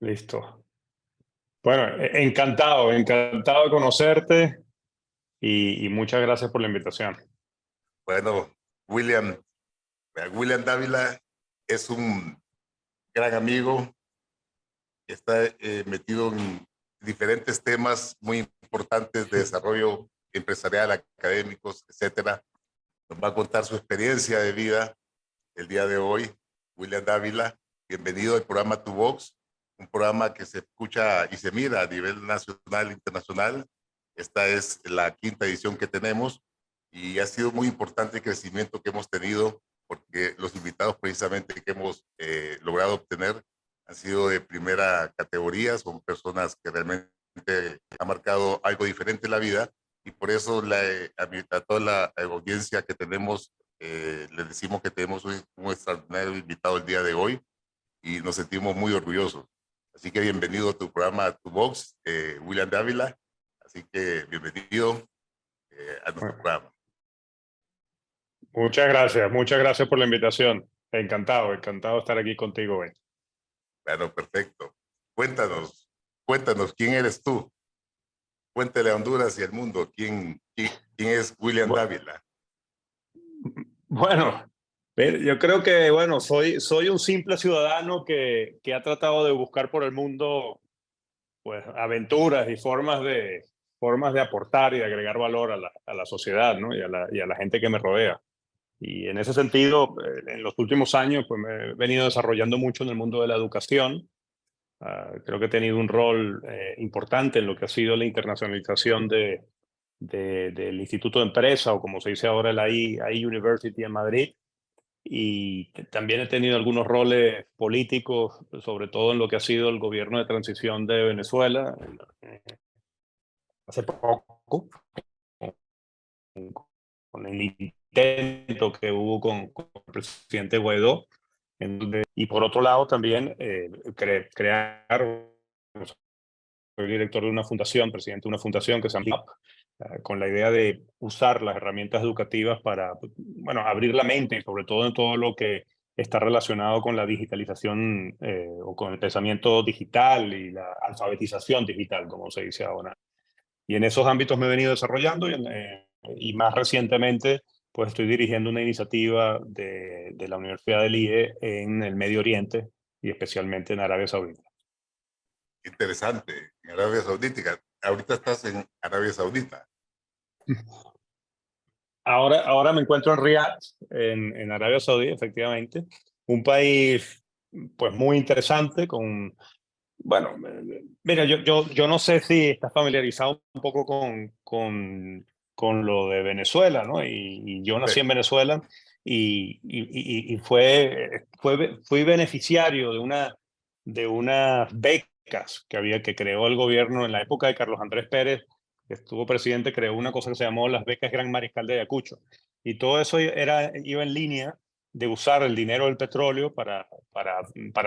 Listo. Bueno, encantado de conocerte y muchas gracias por la invitación. Bueno, William, William Dávila es un gran amigo, está metido en diferentes temas muy importantes de desarrollo empresarial, académicos, etcétera. Nos va a contar su experiencia de vida el día de hoy. William Dávila, bienvenido al programa Tu Vox, un programa que se escucha y se mira a nivel nacional e internacional. Esta es la quinta edición que tenemos y ha sido muy importante el crecimiento que hemos tenido porque los invitados precisamente que hemos logrado obtener han sido de primera categoría, son personas que realmente han marcado algo diferente en la vida y por eso a toda la audiencia que tenemos les decimos que tenemos un extraordinario invitado el día de hoy y nos sentimos muy orgullosos. Así que bienvenido a tu programa, Tu Vox, William Dávila. Así que bienvenido a nuestro Bueno, programa. muchas gracias por la invitación. Encantado de estar aquí contigo hoy. Bueno, perfecto. Cuéntanos, cuéntanos, ¿quién eres tú? Cuéntale a Honduras y al mundo, ¿quién es William Bu- Dávila? Bueno, yo creo que, bueno, soy un simple ciudadano que ha tratado de buscar por el mundo, pues, aventuras y formas de aportar y de agregar valor a la sociedad, ¿no? Y a la gente que me rodea. Y en ese sentido, en los últimos años, pues me he venido desarrollando mucho en el mundo de la educación. Creo que he tenido un rol importante en lo que ha sido la internacionalización del Instituto de Empresa, o como se dice ahora, la I University en Madrid. Y también he tenido algunos roles políticos, sobre todo en lo que ha sido el gobierno de transición de Venezuela, eh, hace poco, con el intento que hubo con el presidente Guaidó. Y por otro lado también crear, soy director de una fundación, presidente de una fundación que se llama UP, con la idea de usar las herramientas educativas para, bueno, abrir la mente y sobre todo en todo lo que está relacionado con la digitalización o con el pensamiento digital y la alfabetización digital, como se dice ahora. Y en esos ámbitos me he venido desarrollando y más recientemente pues estoy dirigiendo una iniciativa de la Universidad del IE en el Medio Oriente y especialmente en Arabia Saudita. Interesante, en Arabia Saudita. Ahorita estás en Arabia Saudita. Ahora me encuentro en Riyadh, en Arabia Saudí, efectivamente, un país pues muy interesante con, bueno, mira, yo no sé si estás familiarizado un poco con lo de Venezuela, ¿no? Y yo nací en Venezuela y fui beneficiario de unas becas que creó el gobierno en la época de Carlos Andrés Pérez, que estuvo presidente, creó una cosa que se llamó las becas Gran Mariscal de Ayacucho. Y todo eso iba en línea de usar el dinero del petróleo para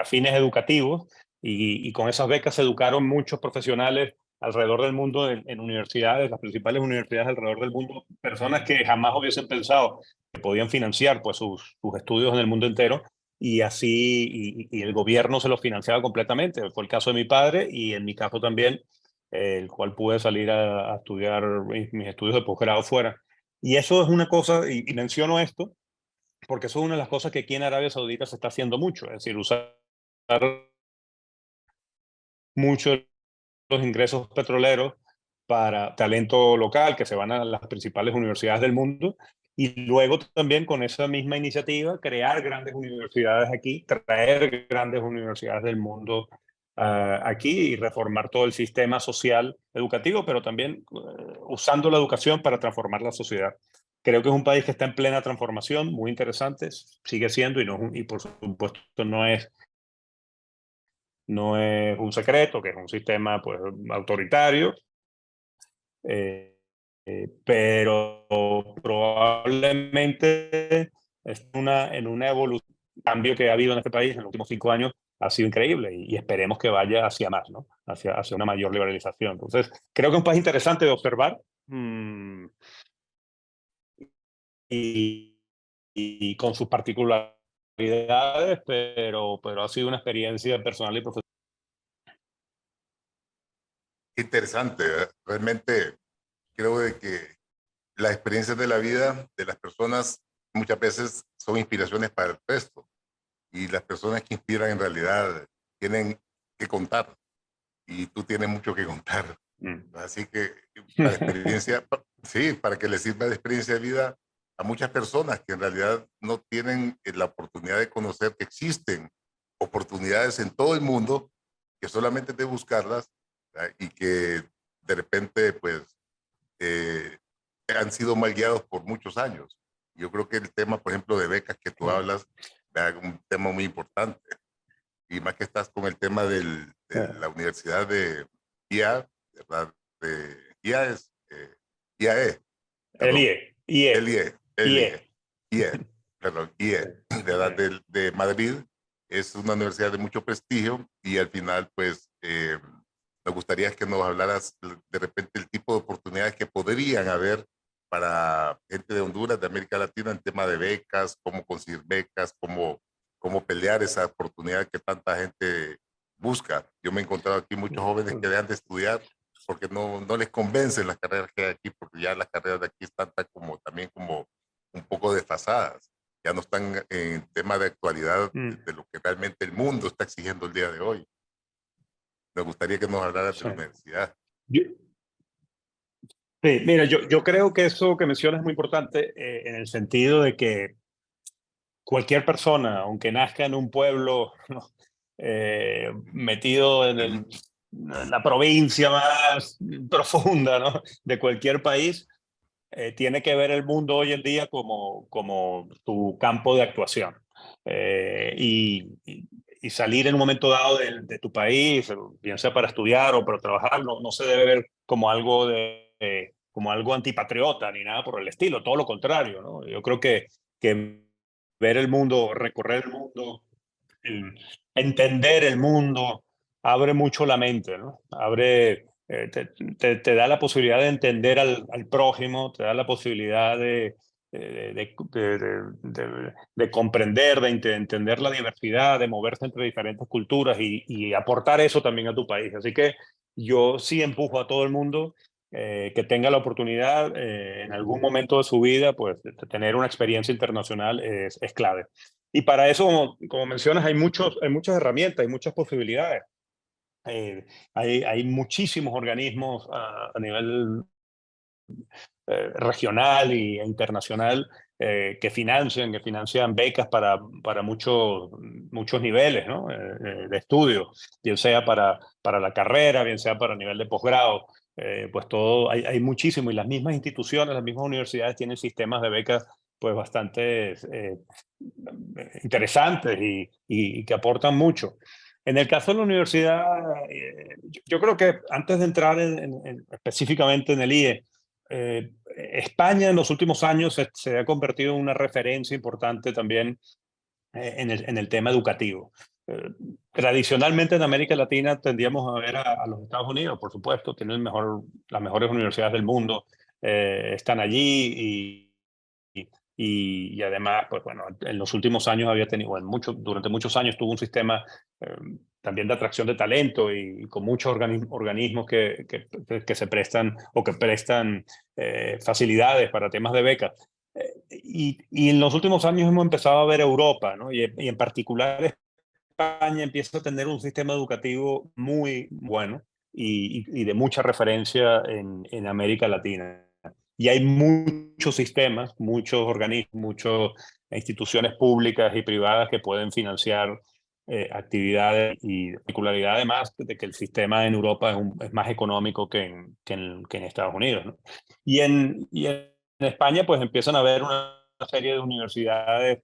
fines educativos y con esas becas se educaron muchos profesionales alrededor del mundo en universidades, las principales universidades alrededor del mundo, personas que jamás hubiesen pensado que podían financiar pues, sus estudios en el mundo entero y así, y el gobierno se los financiaba completamente. Fue el caso de mi padre y en mi caso también, el cual pude salir a estudiar mis estudios de posgrado fuera. Y eso es una cosa, y menciono esto, porque eso es una de las cosas que aquí en Arabia Saudita se está haciendo mucho, es decir, usar mucho los ingresos petroleros para talento local que se van a las principales universidades del mundo y luego también con esa misma iniciativa crear grandes universidades aquí, traer grandes universidades del mundo aquí y reformar todo el sistema social educativo, pero también usando la educación para transformar la sociedad. Creo que es un país que está en plena transformación, muy interesante, sigue siendo y por supuesto no es un secreto, que es un sistema pues, autoritario, eh, pero probablemente es en una evolución, cambio que ha habido en este país en los últimos 5 años ha sido increíble y esperemos que vaya hacia más, ¿no? Hacia una mayor liberalización. Entonces, creo que es un país interesante de observar y, y con sus particularidades, pero ha sido una experiencia personal y profesional. Interesante, ¿verdad? Realmente creo de que las experiencias de la vida de las personas muchas veces son inspiraciones para el resto y las personas que inspiran en realidad tienen que contar y tú tienes mucho que contar. Mm. Así que para experiencia, sí, para que les sirva de experiencia de vida a muchas personas que en realidad no tienen la oportunidad de conocer que existen oportunidades en todo el mundo, que solamente de buscarlas, ¿verdad? Y que de repente pues eh, han sido mal guiados por muchos años. Yo creo que el tema, por ejemplo, de becas que tú hablas, es un tema muy importante. Y más que estás con el tema de la Universidad de IA, ¿verdad? De IA es IAE, El perdón, IE, IE, el IE, IE. IE, perdón, IE, ¿verdad? De Madrid. Es una universidad de mucho prestigio y al final, pues, me gustaría que nos hablaras de repente el tipo de oportunidades que podrían haber para gente de Honduras, de América Latina, en tema de becas, cómo conseguir becas, cómo pelear esa oportunidad que tanta gente busca. Yo me he encontrado aquí muchos jóvenes que dejan de estudiar porque no les convencen las carreras que hay aquí, porque ya las carreras de aquí están también como un poco desfasadas. Ya no están en tema de actualidad Mm. de lo que realmente el mundo está exigiendo el día de hoy. Me gustaría que nos hablaras de Sí. la universidad. Yo- sí, mira, yo creo que eso que mencionas es muy importante en el sentido de que cualquier persona, aunque nazca en un pueblo ¿no? Metido Ujú. en la provincia más profunda ¿no? de cualquier país, tiene que ver el mundo hoy en día como tu campo de actuación. Y salir en un momento dado de tu país, bien sea para estudiar o para trabajar, no se debe ver como algo como algo antipatriota ni nada por el estilo, todo lo contrario, ¿no? Yo creo que ver el mundo, recorrer el mundo, el entender el mundo, abre mucho la mente, ¿no? Te da la posibilidad de entender al prójimo, te da la posibilidad de comprender, entender la diversidad, de moverse entre diferentes culturas y aportar eso también a tu país. Así que yo sí empujo a todo el mundo que tenga la oportunidad en algún momento de su vida, pues de tener una experiencia internacional es clave. Y para eso, como mencionas, hay muchas herramientas, hay muchas posibilidades. Hay muchísimos organismos a nivel regional e internacional que financian becas para muchos niveles ¿no? De estudio, bien sea para la carrera, bien sea para nivel de posgrado. Pues todo, hay muchísimo y las mismas instituciones, las mismas universidades tienen sistemas de becas pues bastante interesantes y que aportan mucho. En el caso de la universidad, yo creo que antes de entrar específicamente en el IE, España en los últimos años se ha convertido en una referencia importante también en el tema educativo. Tradicionalmente en América Latina tendíamos a ver a los Estados Unidos, por supuesto, tienen las mejores universidades del mundo, están allí y además, pues bueno, en los últimos años había tenido, bueno, durante muchos años tuvo un sistema eh, también de atracción de talento y con muchos organismos que se prestan o que prestan facilidades para temas de becas. Y en los últimos años hemos empezado a ver Europa, ¿no? Y en particular España empieza a tener un sistema educativo muy bueno y de mucha referencia en América Latina. Y hay muchos sistemas, muchos organismos, muchas instituciones públicas y privadas que pueden financiar actividades y particularidad además de que el sistema en Europa es más económico que en Estados Unidos, ¿no? Y en España pues empiezan a haber una serie de universidades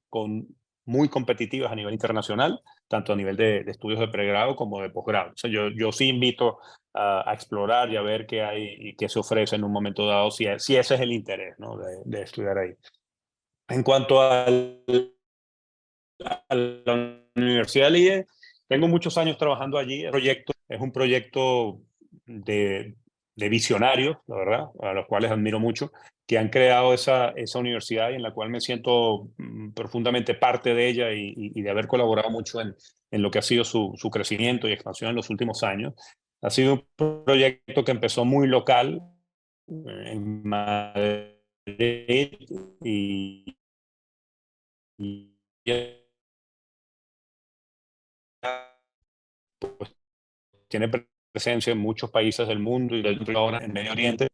muy competitivas a nivel internacional, tanto a nivel de estudios de pregrado como de posgrado. O sea, yo sí invito a explorar y a ver qué hay y qué se ofrece en un momento dado, si ese es el interés ¿no? de estudiar ahí. En cuanto a la Universidad del IE, tengo muchos años trabajando allí. Es un proyecto de visionarios, la verdad, a los cuales admiro mucho, que han creado esa universidad y en la cual me siento profundamente parte de ella y de haber colaborado mucho en lo que ha sido su crecimiento y expansión en los últimos años. Ha sido un proyecto que empezó muy local en Madrid y, y pues, tiene presencia en muchos países del mundo y ahora en Medio Oriente.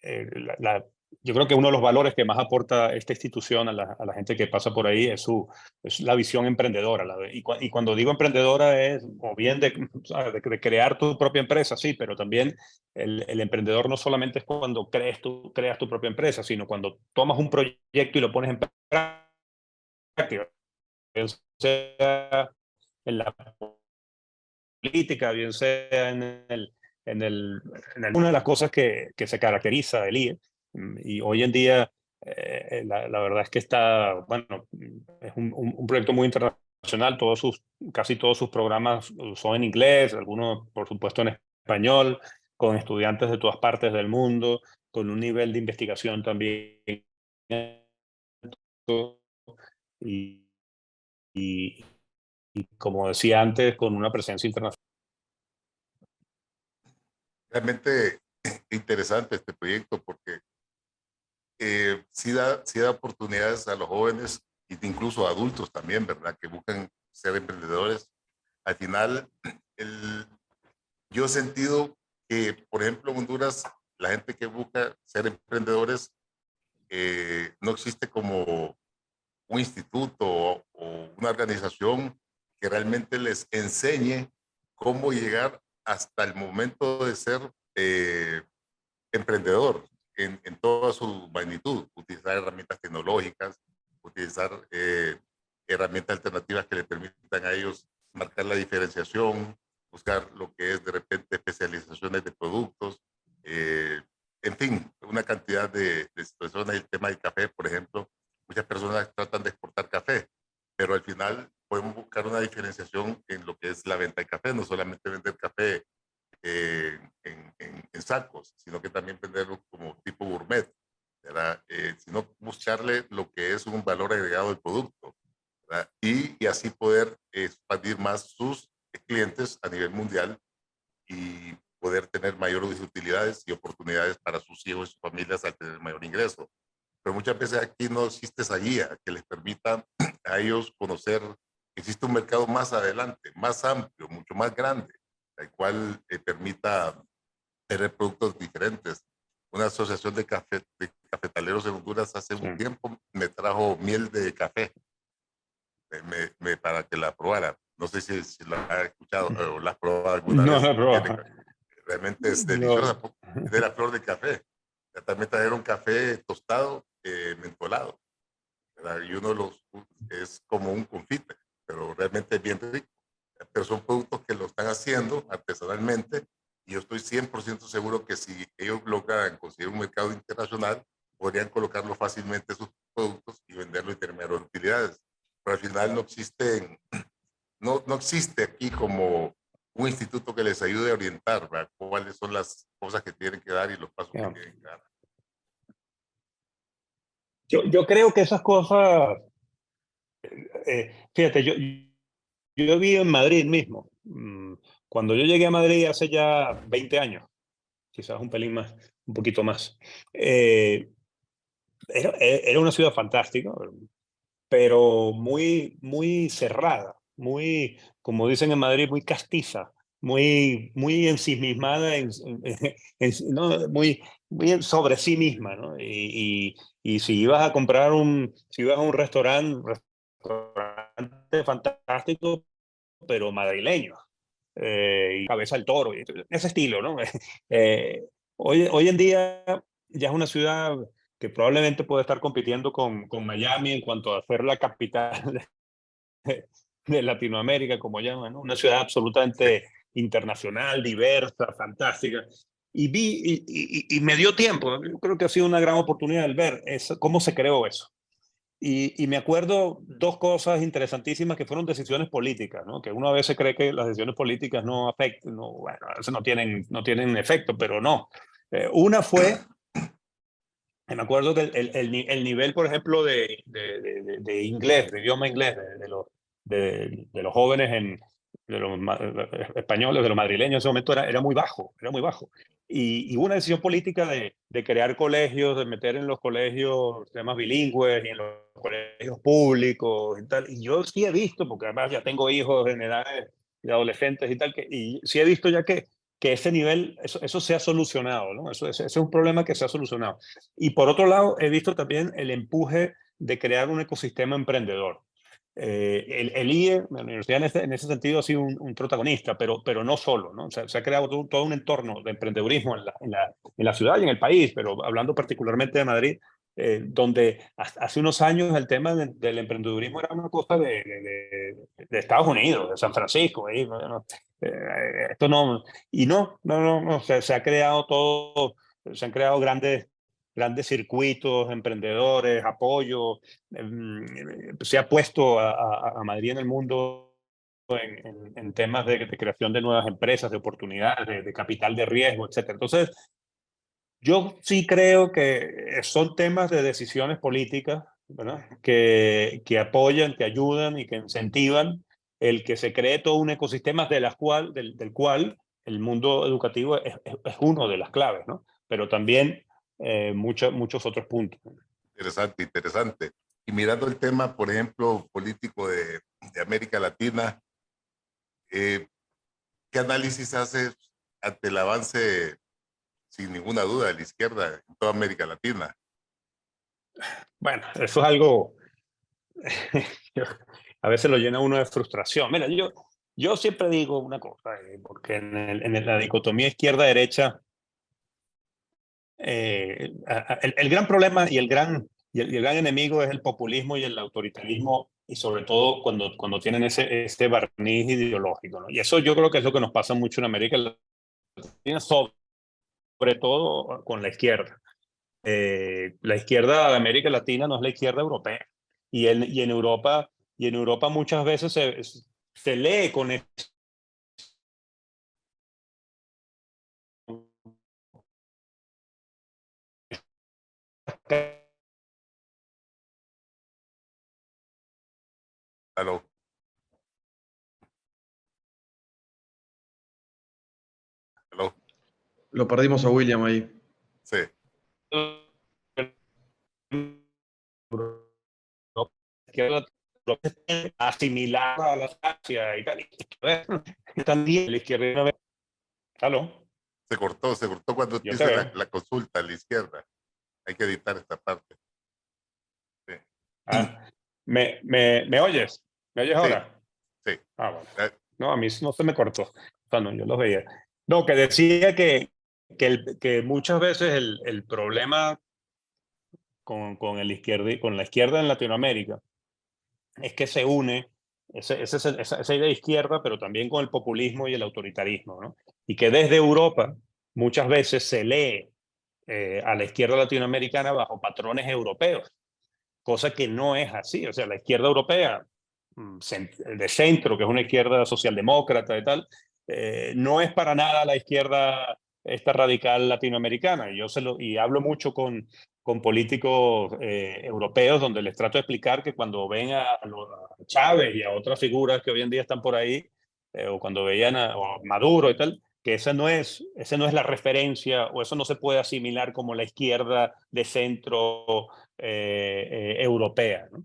Eh, la, la, yo creo que uno de los valores que más aporta esta institución a la gente que pasa por ahí es la visión emprendedora. Y cuando digo emprendedora es o bien de crear tu propia empresa, sí, pero también el emprendedor no solamente es cuando creas tu propia empresa, sino cuando tomas un proyecto y lo pones en práctica, bien sea en la política, bien sea una de las cosas que se caracteriza del IE. Y hoy en día, la verdad es que está, bueno, es un proyecto muy internacional. Casi todos sus programas son en inglés, algunos, por supuesto, en español, con estudiantes de todas partes del mundo, con un nivel de investigación también alto, y, y, y como decía antes, con una presencia internacional. Realmente interesante este proyecto porque sí da oportunidades a los jóvenes e incluso a adultos también, ¿verdad? Que buscan ser emprendedores. Al final, el, yo he sentido que, por ejemplo, en Honduras, la gente que busca ser emprendedores no existe como un instituto o una organización que realmente les enseñe cómo llegar hasta el momento de ser emprendedor en toda su magnitud, utilizar herramientas tecnológicas, utilizar herramientas alternativas que le permitan a ellos marcar la diferenciación, buscar lo que es de repente especializaciones de productos, eh, en fin, una cantidad de situaciones. El tema del café, por ejemplo, muchas personas tratan de exportar café, pero al final podemos buscar una diferenciación en lo que es la venta de café, no solamente vender café en sacos, sino que también venderlo como tipo gourmet, ¿verdad? Sino buscarle lo que es un valor agregado del producto, ¿verdad? Y así poder expandir más sus clientes a nivel mundial y poder tener mayores utilidades y oportunidades para sus hijos y sus familias al tener mayor ingreso. Pero muchas veces aquí no existe esa guía que les permita a ellos conocer que existe un mercado más adelante, más amplio, mucho más grande, el cual permita tener productos diferentes. Una asociación de cafetaleros en Honduras hace Sí. un tiempo me trajo miel de café para que la probara. No sé si la has escuchado o la has probado alguna No, vez. no, pero Realmente es no. deliciosa, es de la flor de café. También trajeron café tostado, mentolado, ¿verdad? Y uno de los es como un confite, pero realmente es bien rico. Pero son productos que lo están haciendo artesanalmente y yo estoy 100% seguro que si ellos logran conseguir un mercado internacional, podrían colocarlo fácilmente sus productos y venderlo y tener mayores utilidades. Pero al final no existe aquí como un instituto que les ayude a orientar, ¿verdad? Cuáles son las cosas que tienen que dar y los pasos que Yeah. tienen que dar. Yo creo que esas cosas, fíjate, yo vivo en Madrid mismo. Cuando yo llegué a Madrid hace ya 20 años, quizás un pelín más, un poquito más, eh, era una ciudad fantástica, pero muy cerrada, muy, como dicen en Madrid, muy castiza, muy ensimismada, ¿no? Muy sobre sí misma, ¿no? Y si ibas a si ibas a un restaurante fantástico, pero madrileño, y cabeza al toro, y ese estilo, ¿no? Eh, hoy en día ya es una ciudad que probablemente puede estar compitiendo con Miami en cuanto a ser la capital de Latinoamérica, como llaman, ¿no? Una ciudad Sí. absolutamente internacional, diversa, fantástica. Y me dio tiempo, yo creo que ha sido una gran oportunidad el ver eso, cómo se creó eso. Y me acuerdo dos cosas interesantísimas que fueron decisiones políticas, ¿no? Que uno a veces cree que las decisiones políticas no afectan, no, bueno, a veces no tienen efecto, pero no. Una fue, me acuerdo que el nivel, por ejemplo, de inglés, de idioma inglés, de los jóvenes españoles, de los madrileños en ese momento era muy bajo, era muy bajo. Y hubo una decisión política de crear colegios, de meter en los colegios temas bilingües y en los colegios públicos y tal. Y yo sí he visto, porque además ya tengo hijos en edades de adolescentes y tal, y sí he visto ya que ese nivel, eso se ha solucionado, ¿no? Ese es un problema que se ha solucionado. Y por otro lado, he visto también el empuje de crear un ecosistema emprendedor. El IE, la universidad en ese sentido ha sido un protagonista, pero no solo, ¿no? O sea, se ha creado todo un entorno de emprendedurismo en la ciudad y en el país, pero hablando particularmente de Madrid, donde hace unos años el tema del emprendedurismo era una cosa de Estados Unidos, de San Francisco, ahí, ¿no? Esto no, y no, se ha creado todo, se han creado grandes circuitos, emprendedores, apoyo. Se ha puesto a Madrid en el mundo en temas de creación de nuevas empresas, de oportunidades, de capital de riesgo, etcétera. Entonces, yo sí creo que son temas de decisiones políticas, ¿verdad? Que apoyan, que ayudan y que incentivan el que se cree todo un ecosistema del cual el mundo educativo es uno de las claves, ¿no? Pero también muchos otros puntos. Interesante, interesante. Y mirando el tema, por ejemplo, político de América Latina, eh, ¿qué análisis haces ante el avance, sin ninguna duda, de la izquierda en toda América Latina? Bueno, eso es algo, a veces lo llena uno de frustración. Mira, yo siempre digo una cosa, porque en la dicotomía izquierda-derecha, el gran problema y el gran enemigo es el populismo y el autoritarismo, y sobre todo cuando tienen ese barniz ideológico, ¿no? Y eso yo creo que es lo que nos pasa mucho en América Latina, sobre todo con la izquierda. La izquierda de América Latina no es la izquierda europea. Y en Europa muchas veces se lee con eso. Aló, aló, Lo perdimos a William ahí. sí, Asimilar a la Asia y tal. Y también la izquierda. ¿Aló? se cortó cuando te Yo te hice veo. la consulta a la izquierda. Hay que editar esta parte. Sí, Ah, ¿me oyes? ¿Me oyes sí, ahora? sí. Ah, bueno. Eh, No, a mí no se me cortó. O sea, no, yo los veía. No, que decía que muchas veces el problema con la izquierda en Latinoamérica es que se une esa idea de izquierda, pero también con el populismo y el autoritarismo, ¿no? Y que desde Europa muchas veces se lee a la izquierda latinoamericana bajo patrones europeos, cosa que no es así. O sea, la izquierda europea de centro, que es una izquierda socialdemócrata y tal, no es para nada la izquierda esta radical latinoamericana. Y hablo mucho con políticos europeos donde les trato de explicar que cuando ven a Chávez y a otras figuras que hoy en día están por ahí, o cuando veían a Maduro y tal, que esa no es la referencia, o eso no se puede asimilar como la izquierda de centro europea, ¿no?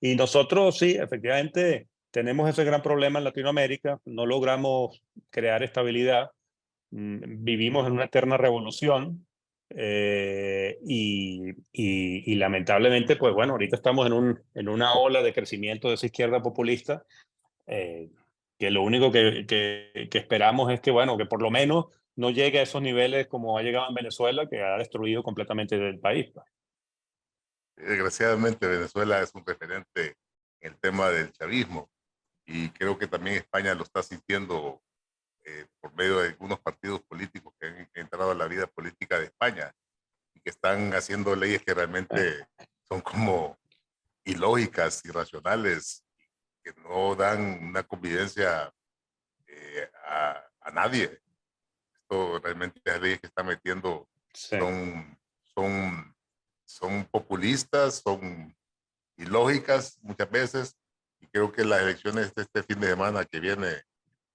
Y nosotros sí, efectivamente, tenemos ese gran problema en Latinoamérica, no logramos crear estabilidad, vivimos en una eterna revolución, y lamentablemente, pues bueno, ahorita estamos en una ola de crecimiento de esa izquierda populista, eh, que lo único que esperamos es que, bueno, que por lo menos no llegue a esos niveles como ha llegado en Venezuela, que ha destruido completamente el país, pues. Desgraciadamente, Venezuela es un referente en el tema del chavismo y creo que también España lo está sintiendo por medio de algunos partidos políticos que han entrado a la vida política de España y que están haciendo leyes que realmente son como ilógicas, irracionales, que no dan una convivencia a nadie. Esto realmente las leyes que están metiendo Sí. son, son, son populistas, son ilógicas muchas veces, y creo que las elecciones de este fin de semana que viene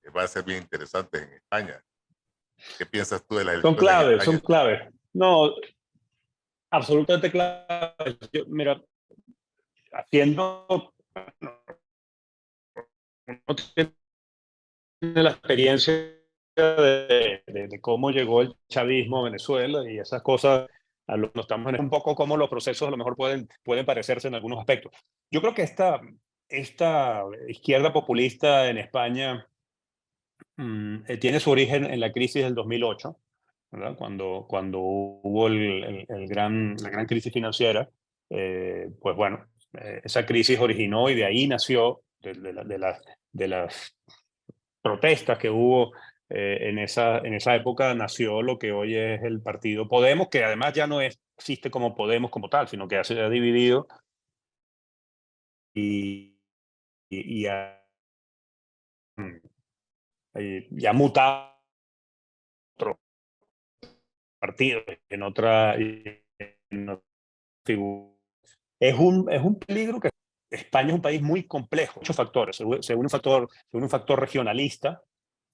va a ser bien interesante en España. ¿Qué piensas tú de las Son elecciones en claves, son España? claves. No, absolutamente claves. Mira, haciendo, uno tiene la experiencia de cómo llegó el chavismo a Venezuela y esas cosas, no estamos en un poco como los procesos a lo mejor pueden parecerse en algunos aspectos. Yo creo que esta izquierda populista en España tiene su origen en la crisis del 2008, ¿verdad? Cuando hubo la gran crisis financiera, pues bueno, esa crisis originó y de ahí nació, de las protestas que hubo en esa época, nació lo que hoy es el partido Podemos, que además ya no existe como Podemos como tal, sino que ya se ha dividido y, y ha, y ha mutado otro partido en otra figura. Es un peligro que España es un país muy complejo, muchos factores. Se une un factor regionalista,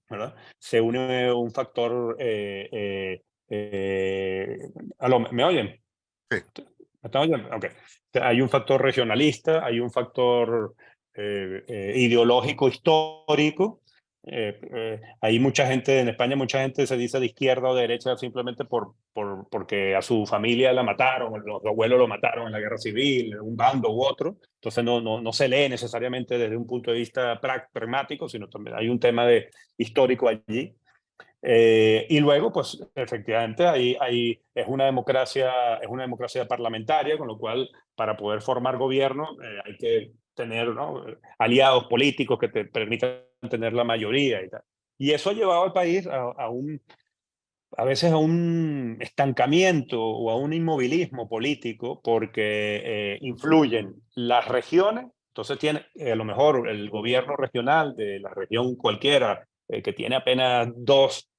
¿verdad? Se une un factor. ¿Aló, me oyen? Sí, ¿Me están oyendo? Ok. Hay un factor regionalista, hay un factor ideológico histórico. Hay mucha gente en España, mucha gente se dice de izquierda o de derecha simplemente porque a su familia la mataron, los abuelos lo mataron en la guerra civil, un bando u otro. Entonces no se lee necesariamente desde un punto de vista pragmático, sino también hay un tema histórico allí. Y luego, pues efectivamente, es una democracia parlamentaria, con lo cual para poder formar gobierno hay que tener, ¿no?, aliados políticos que te permitan tener la mayoría y tal. Y eso ha llevado al país a veces a un estancamiento o a un inmovilismo político porque influyen las regiones. Entonces tiene a lo mejor el gobierno regional de la región cualquiera que tiene apenas dos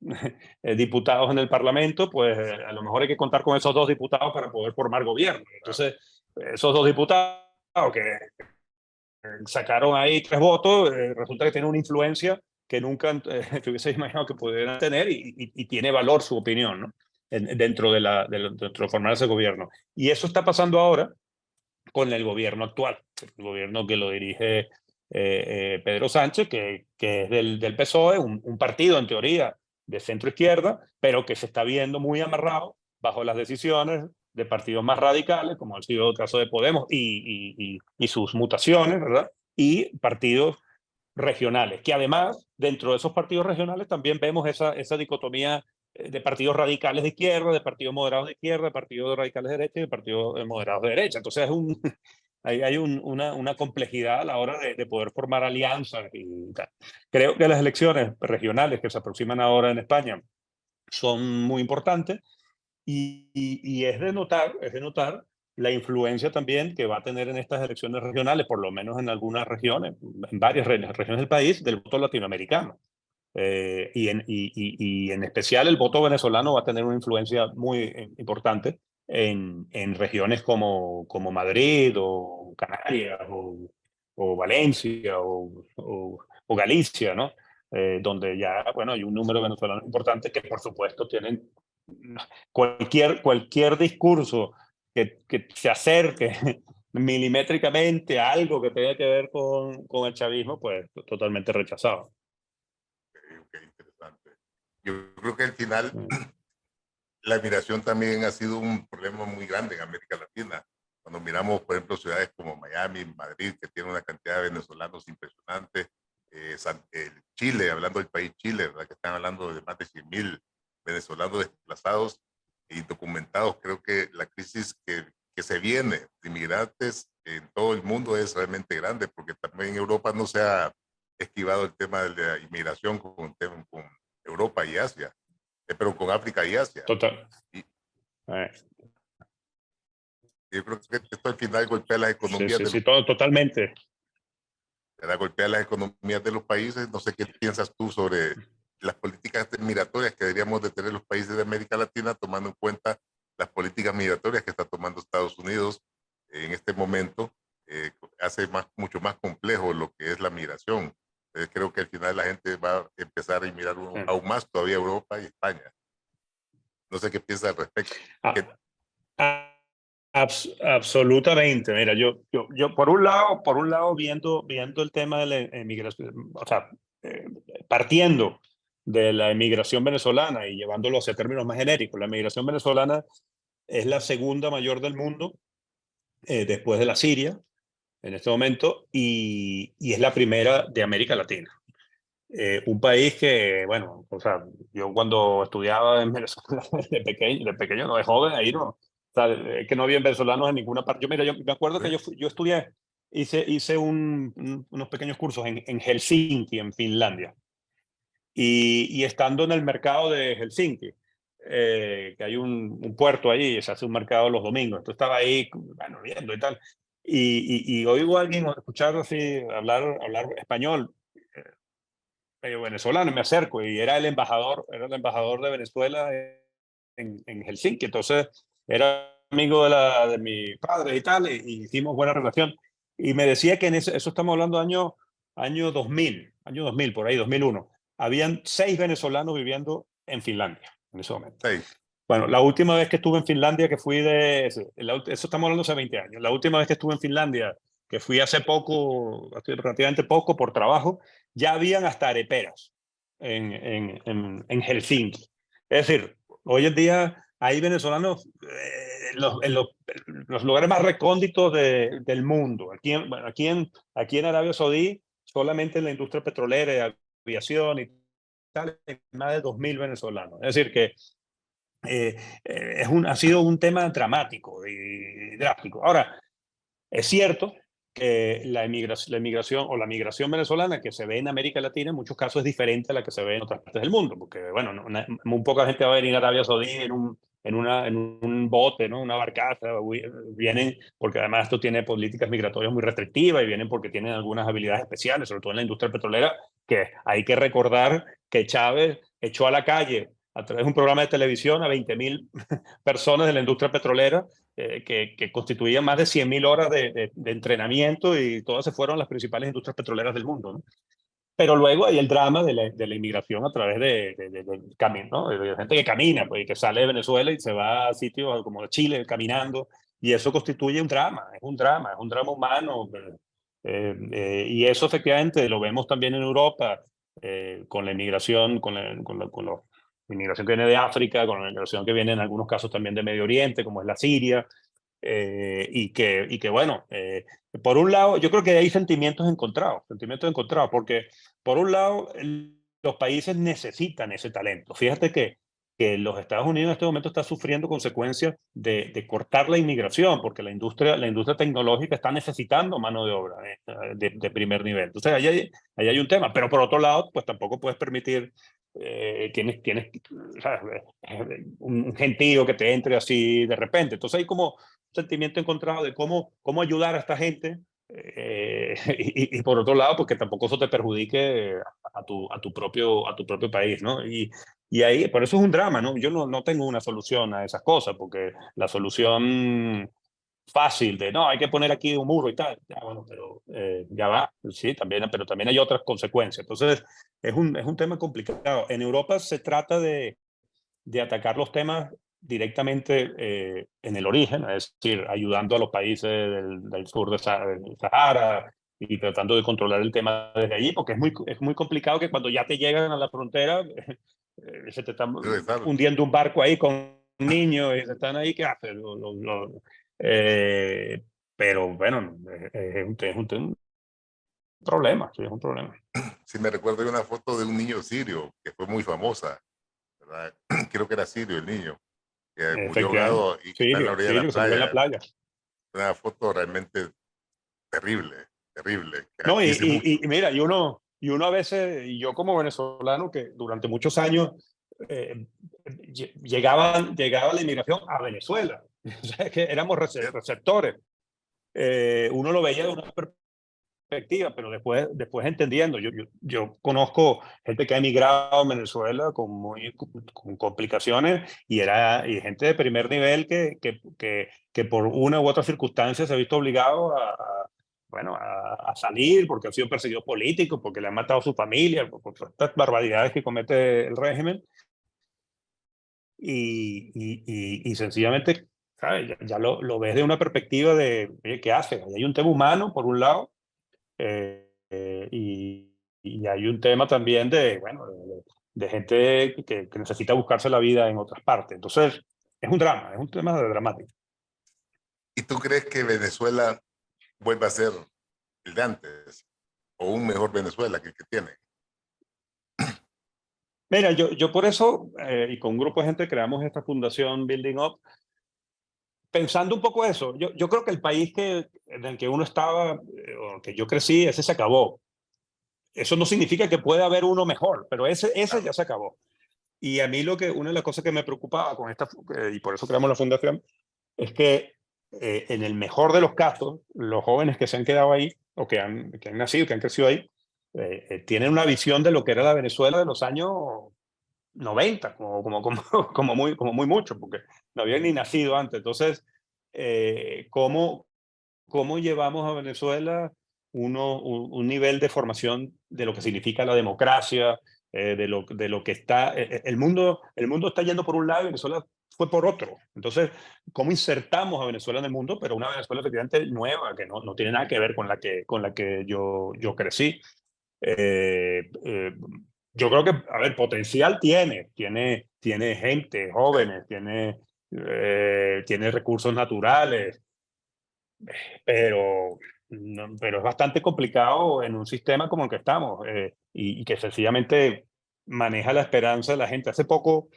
diputados en el Parlamento, pues a lo mejor hay que contar con esos dos diputados para poder formar gobierno. Entonces esos dos diputados que sacaron ahí 3 votos, resulta que tienen una influencia que nunca te hubiese imaginado que pudieran tener y tiene valor su opinión, ¿no? Dentro de formar ese gobierno. Y eso está pasando ahora con el gobierno actual, el gobierno que lo dirige Pedro Sánchez, que es del PSOE, un partido en teoría de centro izquierda, pero que se está viendo muy amarrado bajo las decisiones de partidos más radicales, como ha sido el caso de Podemos y sus mutaciones, ¿verdad? Y partidos regionales, que además dentro de esos partidos regionales también vemos esa dicotomía de partidos radicales de izquierda, de partidos moderados de izquierda, de partidos radicales de derecha y de partidos moderados de derecha. Entonces hay una complejidad a la hora de poder formar alianzas y tal. Creo que las elecciones regionales que se aproximan ahora en España son muy importantes y es de notar la influencia también que va a tener en estas elecciones regionales, por lo menos en algunas regiones, en varias regiones del país, del voto latinoamericano. Y en especial el voto venezolano va a tener una influencia muy importante en regiones como Madrid o Canarias o Valencia o Galicia, ¿no? Donde ya, bueno, hay un número de venezolanos importante que por supuesto tienen cualquier discurso que se acerque milimétricamente a algo que tenga que ver con el chavismo, pues totalmente rechazado. ok, interesante. Yo creo que al final Mm. la migración también ha sido un problema muy grande en América Latina. Cuando miramos, por ejemplo, ciudades como Miami, Madrid, que tiene una cantidad de venezolanos impresionante, Chile, hablando del país Chile, ¿verdad? Que están hablando de más de 100,000 venezolanos desplazados y documentados. Creo que la crisis que se viene de inmigrantes en todo el mundo es realmente grande, porque también en Europa no se ha esquivado el tema de la inmigración con Europa y Asia, pero con África y Asia. Total. Y Eh, yo creo que esto al final golpea las sí, economías sí, de sí, totalmente. ¿verdad? Golpea las economías de los países. No sé qué piensas tú sobre las políticas migratorias que deberíamos de tener los países de América Latina, tomando en cuenta las políticas migratorias que está tomando Estados Unidos en este momento. Hace mucho más complejo lo que es la migración. Creo que al final la gente va a y mirar aún más todavía Europa y España. No sé qué piensas al respecto. Ah, absolutamente. Mira, yo por un lado viendo el tema de la emigración, o sea, eh, partiendo de la emigración venezolana y llevándolo hacia términos más genéricos, la emigración venezolana es la segunda mayor del mundo, después de la Siria en este momento, y es la primera de América Latina. Un país que, bueno, o sea, yo cuando estudiaba en Venezuela de pequeño, no, de joven, ahí no, o sea, que no había venezolanos en ninguna parte. Mira, yo me acuerdo que yo estudié, hice unos pequeños cursos en Helsinki, en Finlandia, y estando en el mercado de Helsinki, que hay un puerto ahí, se hace un mercado los domingos, entonces estaba ahí, bueno, viendo y tal, y oigo a alguien escuchar así, hablar español, medio venezolano, y me acerco y era era el embajador de Venezuela en Helsinki. Entonces era amigo de mi padre y tal, y hicimos buena relación. Y me decía que eso estamos hablando año 2000, por ahí, 2001. Habían 6 venezolanos viviendo en Finlandia en ese momento. Sí. Bueno, la última vez que estuve en Finlandia, que fui eso estamos hablando hace 20 años, la última vez que estuve en Finlandia, que fui hace poco, hace relativamente poco por trabajo, ya habían hasta areperas en Helsinki. Es decir, hoy en día hay venezolanos los lugares más recónditos del mundo. Bueno, aquí en Arabia Saudí, solamente en la industria petrolera y aviación y tal, hay más de 2000 venezolanos. Es decir, que ha sido un tema dramático y drástico. Ahora, es cierto que la emigración o la migración venezolana que se ve en América Latina en muchos casos es diferente a la que se ve en otras partes del mundo, porque, bueno, muy poca gente va a venir a Arabia Saudí en un bote, ¿no? Una barcaza. Vienen porque además esto tiene políticas migratorias muy restrictivas y vienen porque tienen algunas habilidades especiales, sobre todo en la industria petrolera, que hay que recordar que Chávez echó a la calle a través de un programa de televisión a 20.000 personas de la industria petrolera que constituían más de 100.000 horas de entrenamiento, y todas se fueron a las principales industrias petroleras del mundo, ¿no? Pero luego hay el drama de la inmigración a través del camino, ¿no? De gente que camina, pues, y que sale de Venezuela y se va a sitios como Chile caminando, y eso constituye un drama, es un drama humano. Y eso efectivamente lo vemos también en Europa, con la inmigración, con la inmigración que viene de África, con la inmigración que viene en algunos casos también de Medio Oriente, como es la Siria, y que bueno, por un lado, yo creo que hay sentimientos encontrados, porque por un lado, los países necesitan ese talento. Fíjate que los Estados Unidos en este momento está sufriendo consecuencias de cortar la inmigración, porque la industria tecnológica está necesitando mano de obra de primer nivel. Entonces, ahí hay un tema, pero por otro lado, pues tampoco puedes permitir, tienes ¿sabes? Un gentío que te entre así de repente. Entonces hay como sentimiento encontrado de cómo ayudar a esta gente, y por otro lado, porque tampoco eso te perjudique a tu propio país, ¿no? Y ahí, por eso es un drama, ¿no? Yo no tengo una solución a esas cosas, porque la solución fácil de, no, hay que poner aquí un muro y tal, ya, bueno, pero ya va, sí, también, pero también hay otras consecuencias. Entonces, es un tema complicado. En Europa se trata de atacar los temas directamente en el origen, es decir, ayudando a los países del sur del Sahara y tratando de controlar el tema desde allí, porque es muy complicado que cuando ya te llegan a la frontera, se te está hundiendo un barco ahí con niños y se están ahí, ¿qué haces? Eh, pero bueno, es un problema, sí, es un problema. Sí, me recuerdo de una foto de un niño sirio que fue muy famosa, ¿verdad? Creo que era sirio el niño, que murió Efectivamente, ahogado y que está en la Sirio, orilla de la que se murió en la playa. playa. Una foto realmente terrible, terrible. Que No, dice mucho. y mira, y uno a veces, y yo como venezolano, que durante muchos años eh, llegaba la inmigración a Venezuela, o sea, que éramos receptores. Uno lo veía de una perspectiva, pero después entendiendo, yo conozco gente que ha emigrado a Venezuela con complicaciones, y gente de primer nivel que por una u otra circunstancia se ha visto obligado bueno, a salir porque han sido perseguidos políticos, porque le han matado a su familia, por estas barbaridades que comete el régimen. Y sencillamente, ¿sabes? Ya lo ves de una perspectiva de, oye, ¿qué haces? Ahí hay un tema humano, por un lado, y hay un tema también de, bueno, de gente que necesita buscarse la vida en otras partes. Entonces, es un drama, es un tema dramático. ¿Y tú crees que Venezuela vuelva a ser el de antes o un mejor Venezuela que el que tiene? Mira, yo por eso, y con un grupo de gente creamos esta fundación Building Up, pensando un poco eso. Yo creo que el país en el que uno estaba, o que yo crecí, ese se acabó. Eso no significa que pueda haber uno mejor, pero ese Claro. ya se acabó. Y a mí una de las cosas que me preocupaba con esta, y por eso creamos la fundación, es que en el mejor de los casos, los jóvenes que se han quedado ahí, o que han nacido, que han crecido ahí, tienen una visión de lo que era la Venezuela de los años 90, como muy mucho, porque no habían ni nacido antes. Entonces, ¿cómo llevamos a Venezuela un nivel de formación de lo que significa la democracia, de lo que está, el mundo está yendo por un lado y Venezuela fue por otro. Entonces, ¿cómo insertamos a Venezuela en el mundo? Pero una Venezuela efectivamente nueva, que no tiene nada que ver con la que yo crecí. Eh, eh, yo creo que, a ver, potencial tiene gente, Sí, jóvenes, tiene recursos naturales, pero, pero es bastante complicado en un sistema como el que estamos, y que sencillamente maneja la esperanza de la gente. Hace poco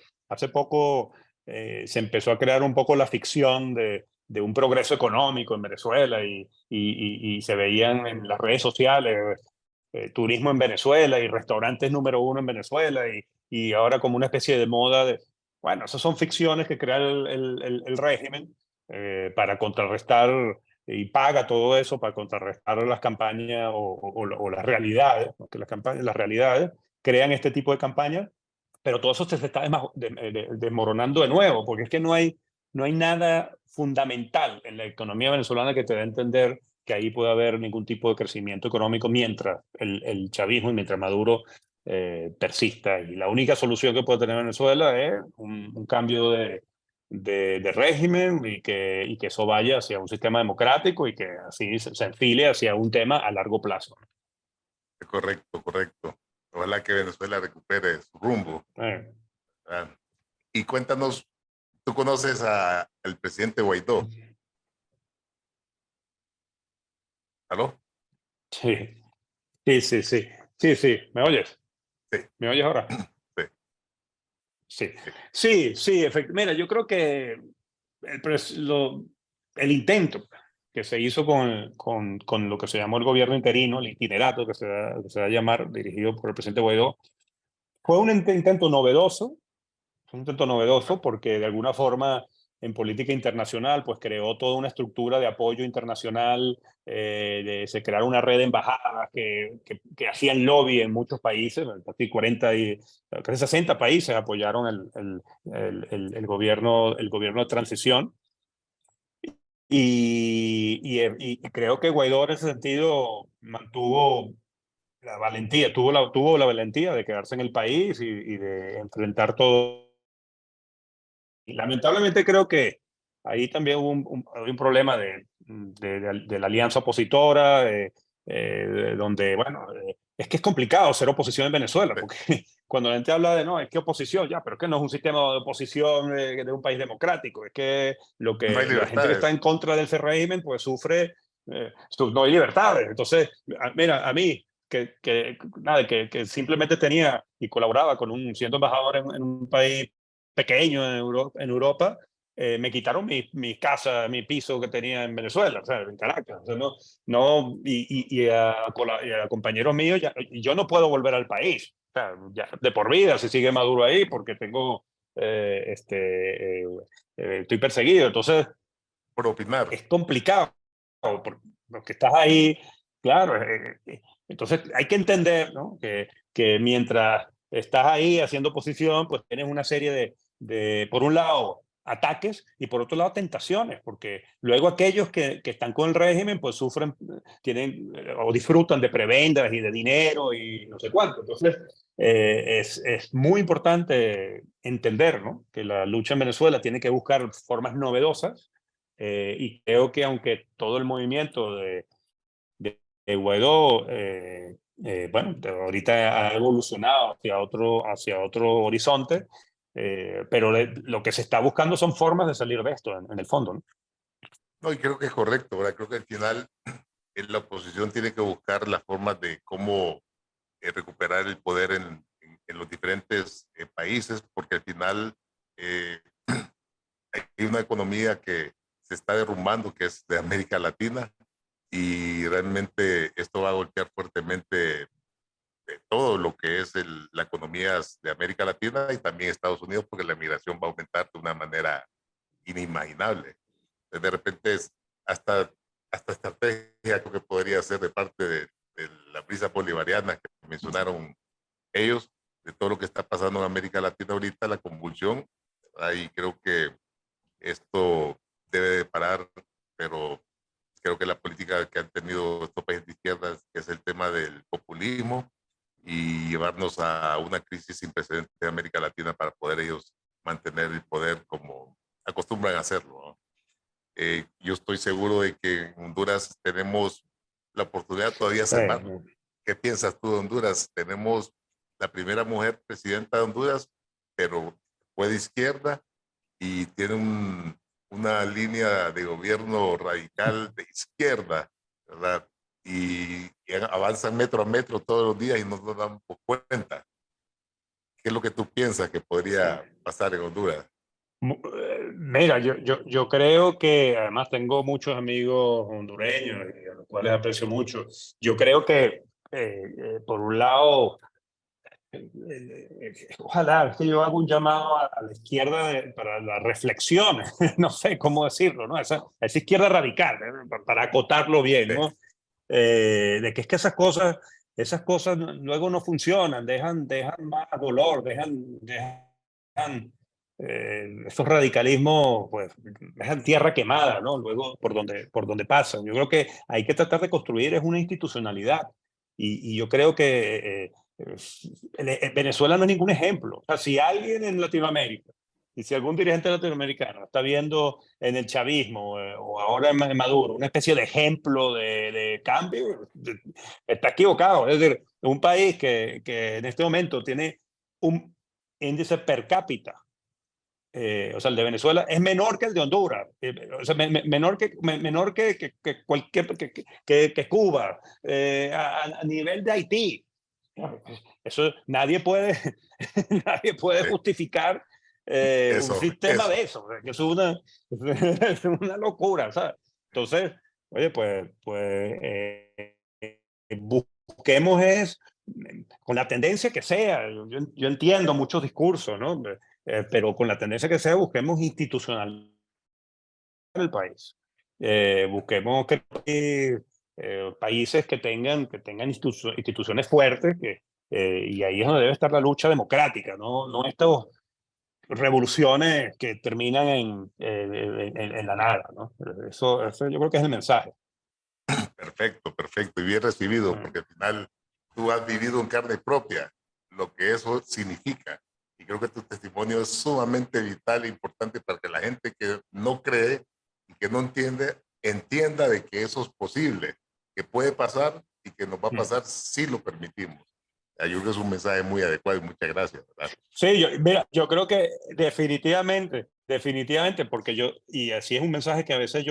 se empezó a crear un poco la ficción de un progreso económico en Venezuela y se veían en las redes sociales turismo en Venezuela y restaurantes número uno en Venezuela y ahora como una especie de moda de, bueno, esas son ficciones que crea el régimen para contrarrestar y paga todo eso para contrarrestar las campañas o las realidades, porque las realidades crean este tipo de campañas, pero todo eso se está desmoronando de nuevo, porque es que no hay nada fundamental en la economía venezolana que te dé a entender que ahí puede haber ningún tipo de crecimiento económico mientras el chavismo y mientras Maduro persista. Y la única solución que puede tener Venezuela es un cambio de régimen y que eso vaya hacia un sistema democrático y que así se enfile hacia un tema a largo plazo. correcto, correcto. Ojalá que Venezuela recupere su rumbo. Eh, ¿Verdad? Y cuéntanos, ¿tú conoces al presidente Guaidó? ¿Aló? sí, sí. Sí, ¿me oyes? Sí, ¿Me oyes ahora? sí, Sí, sí. Mira, yo creo que el intento que se hizo con lo que se llamó el gobierno interino, el itinerato que se va a llamar, dirigido por el presidente Guaidó, fue un intento novedoso, fue un intento novedoso porque de alguna forma en política internacional pues creó toda una estructura de apoyo internacional, se crearon una red de embajadas que hacían lobby en muchos países, casi 40 y casi 60 países apoyaron el gobierno de transición. Y creo que Guaidó en ese sentido mantuvo la valentía, tuvo la valentía de quedarse en el país y de enfrentar todo. Y lamentablemente creo que ahí también hubo hay un problema de la alianza opositora, donde, bueno, es que es complicado ser oposición en Venezuela, Sí. porque cuando la gente habla de, no, es que oposición, ya, pero es que no es un sistema de oposición de un país democrático, es que lo No hay que la gente que está libertades. en contra del régimen, pues sufre, no hay libertades. Entonces, mira, a mí, nada, que simplemente tenía y colaboraba siendo embajador en un país pequeño en Europa, me quitaron mi casa, mi piso que tenía en Venezuela, o sea, en Caracas. O sea, y a compañeros míos, y yo no puedo volver al país, o sea, ya de por vida, si sigue Maduro ahí, porque estoy perseguido. Entonces, Por opinar. es complicado, porque estás ahí, claro. Entonces, hay que entender, ¿no? Que mientras estás ahí haciendo oposición, pues tienes una serie por un lado, ataques y por otro lado tentaciones, porque luego aquellos que están con el régimen pues sufren, tienen o disfrutan de prebendas y de dinero y no sé cuánto. Entonces es muy importante entender, ¿no?, que la lucha en Venezuela tiene que buscar formas novedosas y creo que aunque todo el movimiento de Guaidó, bueno, ahorita ha evolucionado hacia otro horizonte, pero lo que se está buscando son formas de salir de esto, en el fondo, ¿no? No, y creo que es correcto, ¿verdad? Creo que al final la oposición tiene que buscar las formas de cómo recuperar el poder en los diferentes países, porque al final eh, hay una economía que se está derrumbando, que es de América Latina, y realmente esto va a golpear fuertemente todo lo que es la economía de América Latina y también Estados Unidos, porque la migración va a aumentar de una manera inimaginable. De repente hasta estrategia que podría ser de parte de la brisa bolivariana que mencionaron ellos, de todo lo que está pasando en América Latina ahorita, la convulsión. Ahí creo que esto debe de parar, pero creo que la política que han tenido estos países de izquierdas, que es el tema del populismo, y llevarnos a una crisis sin precedentes de América Latina para poder ellos mantener el poder como acostumbran a hacerlo, ¿no? Yo estoy seguro de que en Honduras tenemos la oportunidad, todavía se va. ¿Qué piensas tú de Honduras? Tenemos la primera mujer presidenta de Honduras, pero fue de izquierda y tiene una línea de gobierno radical de izquierda, ¿verdad? Y avanzan metro a metro todos los días y no nos damos cuenta. ¿Qué es lo que tú piensas que podría pasar en Honduras? Mira, yo creo que además tengo muchos amigos hondureños y a los cuales aprecio mucho. Yo creo que, por un lado, ojalá, es que yo hago un llamado a la izquierda para la reflexión, no sé cómo decirlo, ¿no? Esa izquierda radical, para acotarlo bien, Sí, ¿no? De que es que esas cosas luego no funcionan, dejan más dolor, dejan estos radicalismos, pues, dejan tierra quemada, ¿no? Luego por donde pasan. Yo creo que hay que tratar de construir es una institucionalidad y yo creo que Venezuela no es ningún ejemplo. O sea, si alguien en Latinoamérica y si algún dirigente latinoamericano está viendo en el chavismo o ahora en Maduro una especie de ejemplo de cambio, está equivocado. Es decir, un país que en este momento tiene un índice per cápita, o sea, el de Venezuela es menor que el de Honduras, o sea, menor que cualquier, que Cuba, a nivel de Haití. Eso nadie puede, nadie puede sí. justificar un sistema Eso. de eso, que es una, es una locura, ¿sabes? Entonces, oye, busquemos es con la tendencia que sea. Yo entiendo muchos discursos, ¿no? Pero con la tendencia que sea, busquemos institucionalizar el país. Busquemos que países que tengan instituciones fuertes, y ahí es donde debe estar la lucha democrática, no estas revoluciones que terminan en la nada, ¿no? Eso yo creo que es el mensaje. Perfecto, perfecto. Y bien recibido, Mm. porque al final tú has vivido en carne propia lo que eso significa. Y creo que tu testimonio es sumamente vital e importante para que la gente que no cree y que no entiende, entienda de que eso es posible, que puede pasar y que nos va a Mm. pasar si lo permitimos. Yo creo que es un mensaje muy adecuado y muchas gracias, ¿verdad? Sí, mira, yo creo que definitivamente, porque y así es un mensaje que a veces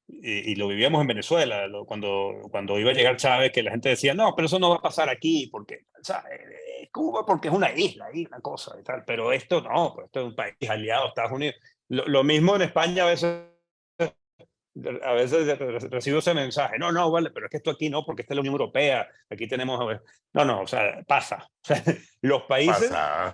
y lo vivíamos en Venezuela, cuando iba a llegar Chávez, que la gente decía, no, pero eso no va a pasar aquí, porque, ¿sabes? Cuba porque es una isla y una cosa y tal, pero esto no, pues esto es un país aliado a Estados Unidos. Lo mismo en España a veces recibo ese mensaje, no, no, vale, pero es que esto aquí no, porque esta es la Unión Europea, aquí tenemos, no, no, o sea, pasa. O sea, los países, Pasa.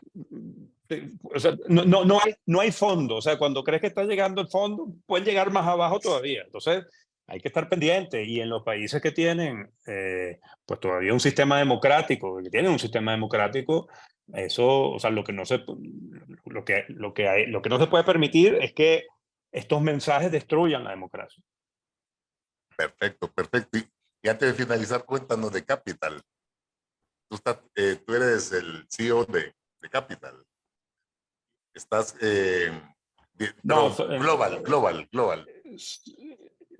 o sea, no hay fondo, o sea, cuando crees que está llegando el fondo, pueden llegar más abajo todavía. Entonces, hay que estar pendiente. Y en los países que tienen, pues todavía un sistema democrático, que tienen un sistema democrático, eso, o sea, lo que no se puede permitir es que estos mensajes destruyan la democracia. Perfecto, perfecto. Y antes de finalizar, cuéntanos de Capital. Tú eres el CEO de Capital. Estás, No, perdón, Global,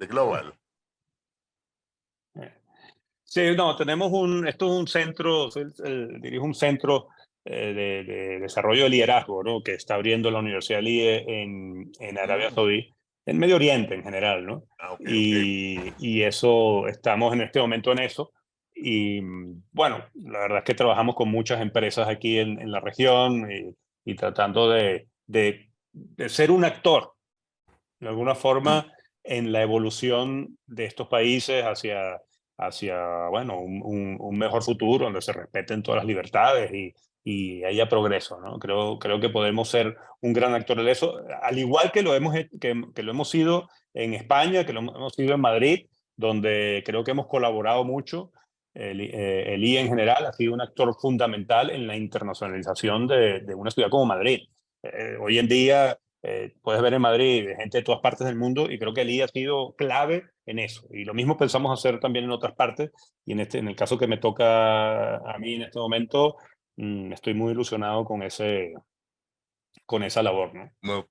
de Global. sí, no, esto es un centro, dirijo un centro de desarrollo de liderazgo, ¿no? Que está abriendo la Universidad del IE en Arabia Saudí, en Medio Oriente en general, ¿no? Ah, ok, ok. Y eso, estamos en este momento en eso. Y bueno, la verdad es que trabajamos con muchas empresas aquí en la región y tratando de ser un actor, de alguna forma, en la evolución de estos países hacia bueno, un mejor futuro donde se respeten todas las libertades y haya progreso, ¿no? Creo que podemos ser un gran actor en eso, al igual que que lo hemos sido en España, que lo hemos sido en Madrid, donde creo que hemos colaborado mucho. El IE en general ha sido un actor fundamental en la internacionalización de una ciudad como Madrid. Hoy en día puedes ver en Madrid gente de todas partes del mundo y creo que el IA ha sido clave en eso. Y lo mismo pensamos hacer también en otras partes. Y en el caso que me toca a mí en este momento, estoy muy ilusionado con esa labor, ¿no? No,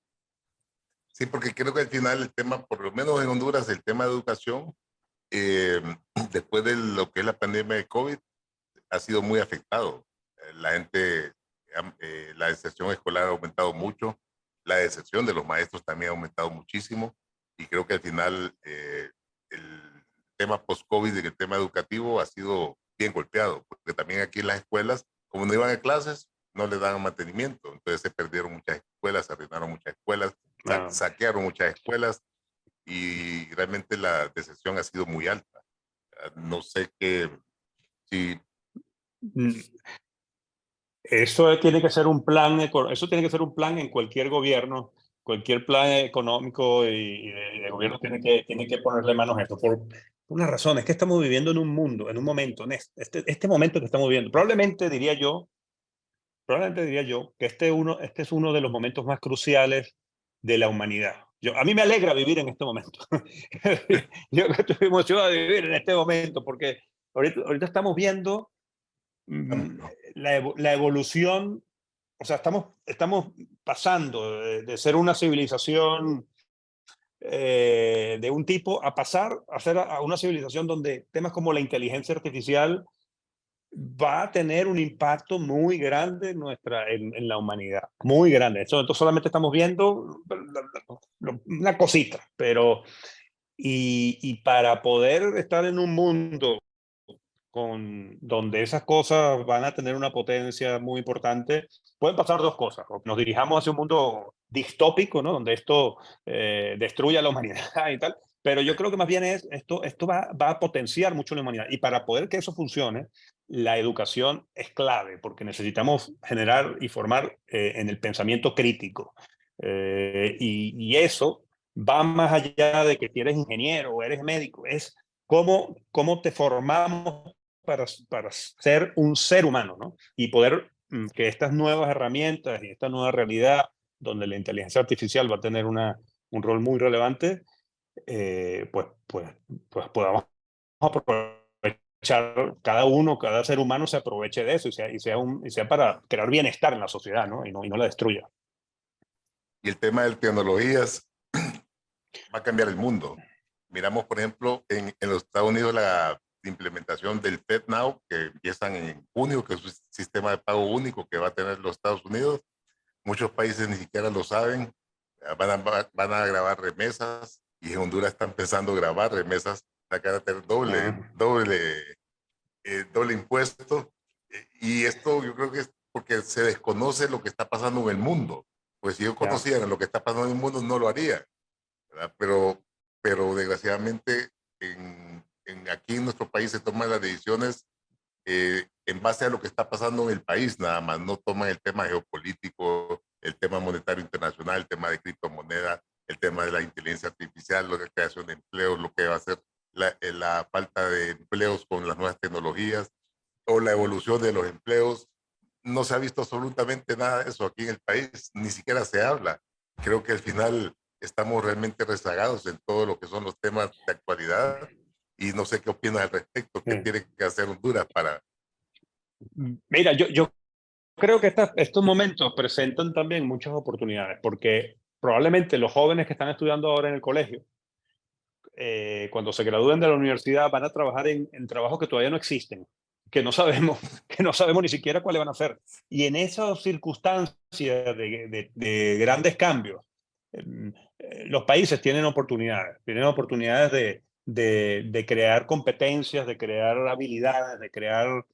sí, porque creo que al final el tema, por lo menos en Honduras, el tema de educación, eh, después de lo que es la pandemia de COVID, ha sido muy afectado. La gente, la deserción escolar ha aumentado mucho, la deserción de los maestros también ha aumentado muchísimo y creo que al final el tema post-COVID y el tema educativo ha sido bien golpeado, porque también aquí en las escuelas, como no iban a clases, no le daban mantenimiento, entonces se perdieron muchas escuelas, se arruinaron muchas escuelas, Ah, saquearon muchas escuelas y realmente la deserción ha sido muy alta. No sé qué, si mm, Eso tiene que ser un plan, eso tiene que ser un plan en cualquier gobierno, cualquier plan económico y de gobierno tiene que ponerle manos a esto por una razón, es que estamos viviendo en un mundo, en un momento, en este momento que estamos viviendo. Probablemente diría yo que este es uno de los momentos más cruciales de la humanidad. A mí me alegra vivir en este momento. Yo estoy emocionado de vivir en este momento porque ahorita estamos viendo mm, la evolución, o sea, estamos pasando de ser una civilización de un tipo a pasar a ser a una civilización donde temas como la inteligencia artificial va a tener un impacto muy grande en la humanidad, muy grande. Entonces solamente estamos viendo una cosita, pero y para poder estar en un mundo donde esas cosas van a tener una potencia muy importante, pueden pasar dos cosas. O nos dirijamos hacia un mundo distópico, ¿no? Donde esto destruya a la humanidad y tal. Pero yo creo que más bien esto va a potenciar mucho la humanidad. Y para poder que eso funcione, la educación es clave, porque necesitamos generar y formar en el pensamiento crítico. Y eso va más allá de que si eres ingeniero o eres médico, es cómo te formamos para ser un ser humano, ¿no? Y poder que estas nuevas herramientas y esta nueva realidad, donde la inteligencia artificial va a tener un rol muy relevante, pues podamos aprovechar, cada ser humano se aproveche de eso y sea para crear bienestar en la sociedad, ¿no? Y no la destruya. y el tema de tecnologías va a cambiar el mundo. Miramos, por ejemplo, en los Estados Unidos la implementación del FedNow, que empiezan en junio, que es un sistema de pago único que va a tener los Estados Unidos. Muchos países ni siquiera lo saben. Van a grabar remesas y en Honduras están pensando grabar remesas, sacar a tener Ah, doble impuesto. Y esto yo creo que es porque se desconoce lo que está pasando en el mundo. Pues si yo ya. conociera lo que está pasando en el mundo, no lo haría, ¿verdad? Pero desgraciadamente aquí en nuestro país se toman las decisiones en base a lo que está pasando en el país, nada más. No toman el tema geopolítico, el tema monetario internacional, el tema de criptomonedas, el tema de la inteligencia artificial, la creación de empleos, lo que va a ser la falta de empleos con las nuevas tecnologías o la evolución de los empleos. No se ha visto absolutamente nada de eso aquí en el país, ni siquiera se habla. Creo que al final estamos realmente rezagados en todo lo que son los temas de actualidad y no sé qué opinas al respecto, qué tiene que hacer Honduras para... Mira, yo creo que estos momentos presentan también muchas oportunidades, porque probablemente los jóvenes que están estudiando ahora en el colegio, cuando se gradúen de la universidad, van a trabajar en trabajos que todavía no existen, que no sabemos, que no sabemos ni siquiera cuáles van a ser. Y en esas circunstancias de grandes cambios, los países tienen oportunidades de crear competencias, de crear habilidades, de crear,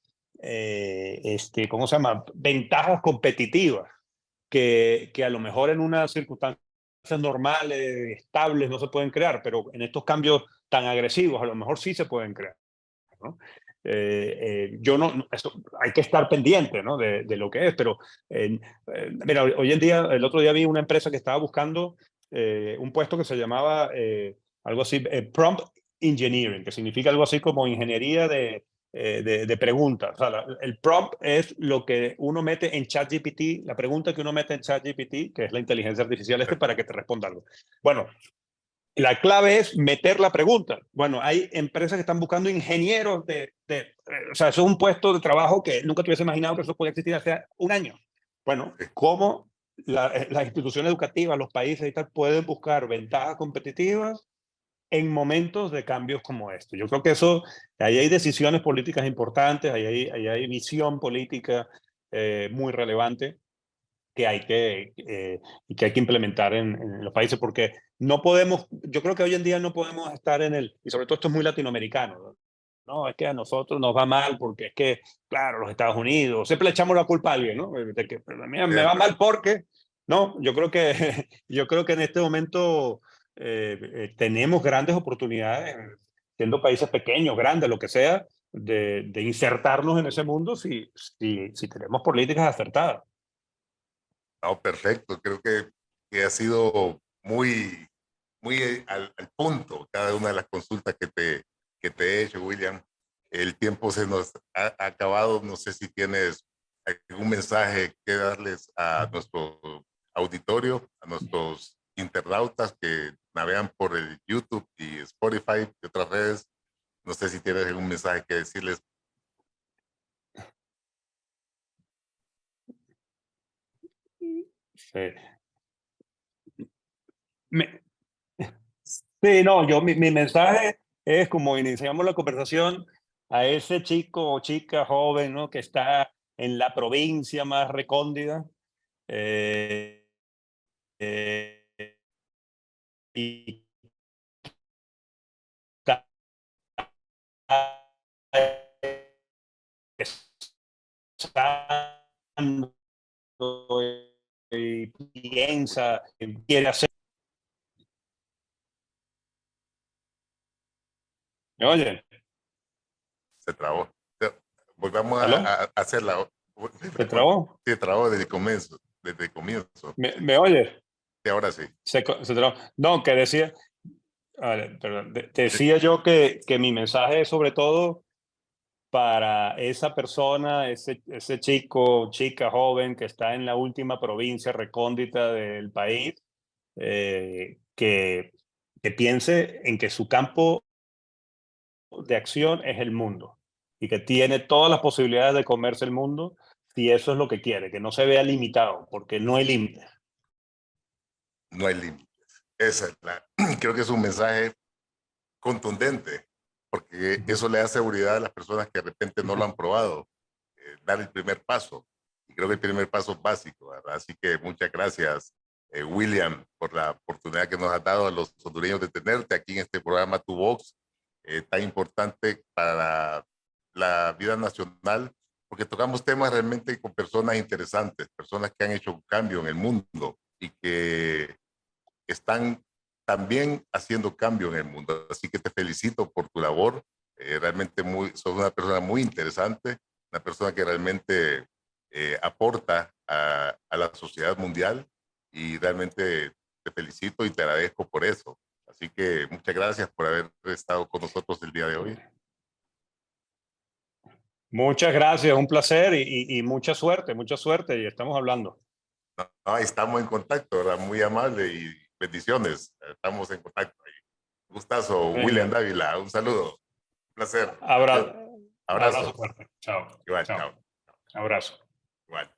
¿cómo se llama? Ventajas competitivas que a lo mejor en unas circunstancias normales, estables, no se pueden crear, pero en estos cambios tan agresivos a lo mejor sí se pueden crear, ¿no? Yo esto, hay que estar pendiente, ¿no? de lo que es, pero mira, hoy en día, el otro día vi una empresa que estaba buscando un puesto que se llamaba algo así, prompt engineering, que significa algo así como ingeniería de preguntas. O sea, el prompt es lo que uno mete en ChatGPT, la pregunta que uno mete en ChatGPT, que es la inteligencia artificial para que te responda algo. Bueno, la clave es meter la pregunta. Bueno, hay empresas que están buscando ingenieros o sea, eso es un puesto de trabajo que nunca te hubiese imaginado que eso podía existir hace un año. Bueno, ¿cómo las instituciones educativas, los países y tal pueden buscar ventajas competitivas en momentos de cambios como este? Yo creo que eso, ahí hay decisiones políticas importantes, ahí hay visión política muy relevante y que hay que implementar en los países, porque no podemos, yo creo que hoy en día no podemos estar y sobre todo esto es muy latinoamericano, ¿no? No, es que a nosotros nos va mal porque es que, claro, los Estados Unidos, siempre le echamos la culpa a alguien, ¿no? De que a mí me va mal porque, no, yo creo que, yo creo que en este momento tenemos grandes oportunidades, siendo países pequeños, grandes, lo que sea, de insertarnos en ese mundo si tenemos políticas acertadas. No, perfecto, creo que ha sido muy al punto cada una de las consultas que te he hecho, William. El tiempo se nos ha acabado, no sé si tienes algún mensaje que darles a nuestro auditorio, a nuestros internautas que navegan por el YouTube y Spotify y otras redes. No sé si tienes algún mensaje que decirles. Sí. Me- Sí, no, mi mensaje es como iniciamos la conversación a ese chico o chica joven, ¿no? Que está en la provincia más recóndita eh, eh, y está- pensando y piensa, quiere hacer. ¿Me oye? Se trabó. Volvamos ¿Aló? a hacerla. ¿Se trabó? Se trabó desde el comienzo. Desde el comienzo. ¿Me oye? Y ahora sí. Se trabó. No, que decía, vale, perdón, Sí, decía yo que mi mensaje es sobre todo para esa persona, ese chico, chica, joven que está en la última provincia recóndita del país, que piense en que su campo de acción es el mundo y que tiene todas las posibilidades de comerse el mundo si eso es lo que quiere, que no se vea limitado, porque no hay límites. no hay límites. Esa es creo que es un mensaje contundente, porque Ujú. eso le da seguridad a las personas que de repente no lo han probado, dar el primer paso. Y creo que el primer paso es básico, ¿verdad? Así que muchas gracias, William, por la oportunidad que nos has dado a los hondureños de tenerte aquí en este programa Tu Vox, tan importante para la vida nacional, porque tocamos temas realmente con personas interesantes, personas que han hecho un cambio en el mundo y que están también haciendo cambio en el mundo. Así que te felicito por tu labor. Realmente sos una persona muy interesante, una persona que realmente aporta a la sociedad mundial y realmente te felicito y te agradezco por eso. Así que muchas gracias por haber estado con nosotros el día de hoy. Muchas gracias, un placer y mucha suerte y estamos hablando. No, ahí estamos en contacto, ¿verdad? Muy amable y bendiciones. Estamos en contacto ahí. Gustazo, William Venga, Dávila, un saludo. Un placer. abra- abrazo Abrazo. fuerte. Chao. Igual, Chao. chao. Abrazo. Igual.